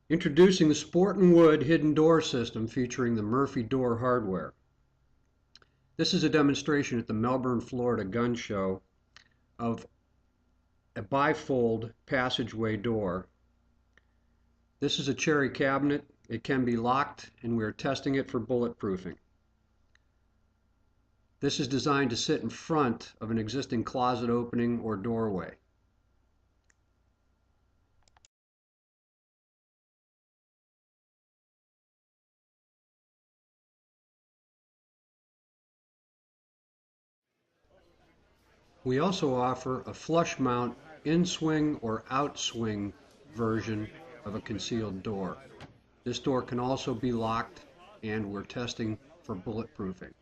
Introducing the Sportin Wood hidden door system featuring the Murphy door hardware. This is a demonstration at the Melbourne, Florida gun show of a bifold passageway door. This is a cherry cabinet. It can be locked and we are testing it for bulletproofing. This is designed to sit in front of an existing closet opening or doorway. We also offer a flush mount in-swing or out-swing version of a concealed door. This door can also be locked and we're testing for bulletproofing.